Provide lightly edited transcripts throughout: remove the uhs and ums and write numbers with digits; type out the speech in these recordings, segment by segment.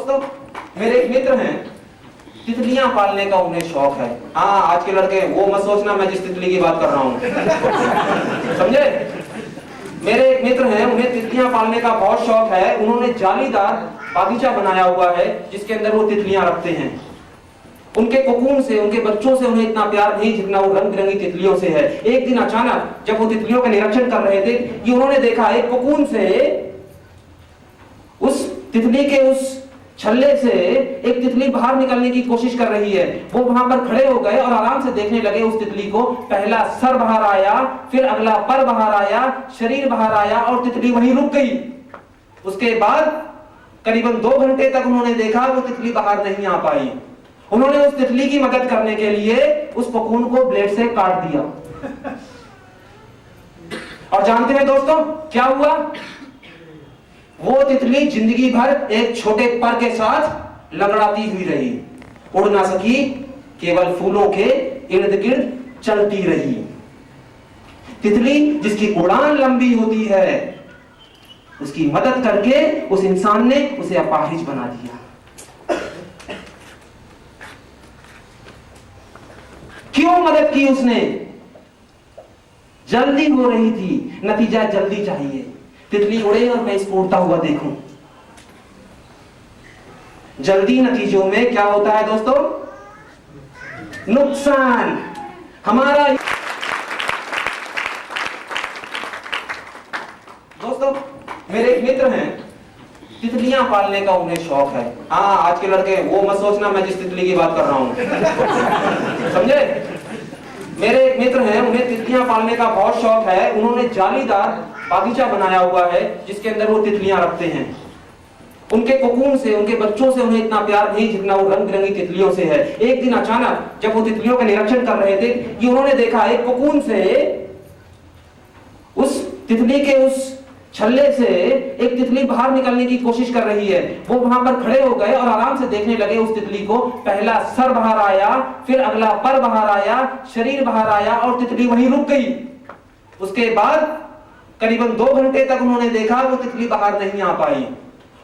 दोस्तों, मेरे एक मित्र हैं, तितलियां पालने का उन्हें शौक है। हाँ, आज के लड़के वो मत सोचना मैं जिस तितली की बात कर रहा हूं, समझे? मेरे एक मित्र हैं, उन्हें तितलियां पालने का बहुत शौक है। उन्होंने जालीदार बागीचा बनाया हुआ है जिसके अंदर वो तितलियां रखते हैं। उनके कोकून से, उनके बच्चों से उन्हें इतना प्यार नहीं जितना वो रंग बिरंगी तितलियों से है। एक दिन अचानक जब वो तितलियों का निरीक्षण कर रहे थे कि उन्होंने देखा एक कोकून से, उस तितली के उस छल्ले से एक तितली बाहर निकलने की कोशिश कर रही है। वो वहां पर खड़े हो गए और आराम से देखने लगे उस तितली को। पहला सर बाहर आया, फिर अगला पर बाहर आया, शरीर बाहर आया और तितली वहीं रुक गई। उसके बाद करीबन 2 घंटे तक उन्होंने देखा, वो तितली बाहर नहीं आ पाई। उन्होंने उस तितली की मदद करने के लिए उस कोकून को ब्लेड से काट दिया। और जानते हैं दोस्तों क्या हुआ? वो तितली जिंदगी भर एक छोटे पर के साथ लंगड़ाती हुई रही, उड़ ना सकी, केवल फूलों के इर्द गिर्द चलती रही। तितली जिसकी उड़ान लंबी होती है, उसकी मदद करके उस इंसान ने उसे अपाहिज बना दिया। क्यों मदद की उसने? जल्दी हो रही थी, नतीजा जल्दी चाहिए। तितली उड़े और मैं इसको उड़ता हुआ देखूं। जल्दी नतीजों में क्या होता है दोस्तों? नुकसान। हमारा दोस्तों, मेरे एक मित्र हैं, तितलियां पालने का उन्हें शौक है। हाँ, आज के लड़के वो मत सोचना मैं जिस तितली की बात कर रहा हूं, समझे? मेरे एक मित्र हैं, उन्हें तितलियां पालने का बहुत शौक है। उन्होंने जालीदार बागीचा बनाया हुआ है जिसके अंदर वो तितलियां रखते हैं। उनके कोकून से, उनके बच्चों से उन्हें इतना प्यार नहीं जितना वो रंग बिरंगी तितलियों से है। एक दिन अचानक जब वो तितलियों का निरीक्षण कर रहे थे कि उन्होंने देखा एक कोकून से, उस तितली के उस छल्ले से एक तितली बाहर निकलने की कोशिश कर रही है। वो वहां पर खड़े हो गए और आराम से देखने लगे उस तितली को। पहला सर बाहर आया, फिर अगला पर बाहर आया, शरीर बाहर आया और तितली वहीं रुक गई। उसके बाद करीबन 2 घंटे तक उन्होंने देखा, वो तितली बाहर नहीं आ पाई।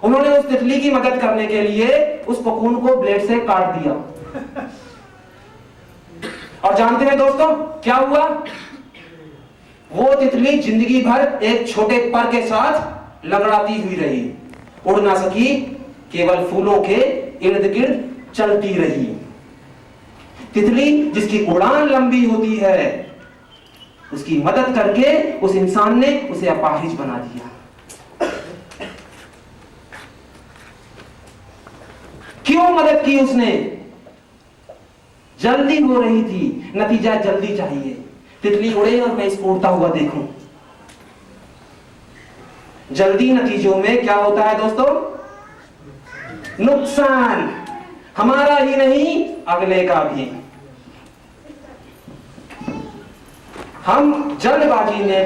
उन्होंने उस तितली की मदद करने के लिए उस कोकून को ब्लेड से काट दिया। और जानते हैं दोस्तों क्या हुआ? वो तितली जिंदगी भर एक छोटे पर के साथ लंगड़ाती हुई रही, उड़ ना सकी, केवल फूलों के इर्द गिर्द चलती रही। तितली जिसकी उड़ान लंबी होती है, उसकी मदद करके उस इंसान ने उसे अपाहिज बना दिया। क्यों मदद की उसने? जल्दी हो रही थी, नतीजा जल्दी चाहिए। तितली उड़े और मैं इसको उड़ता हुआ देखूं। जल्दी नतीजों में क्या होता है दोस्तों? नुकसान। हमारा ही नहीं, अगले का भी। हम जल्दबाजी में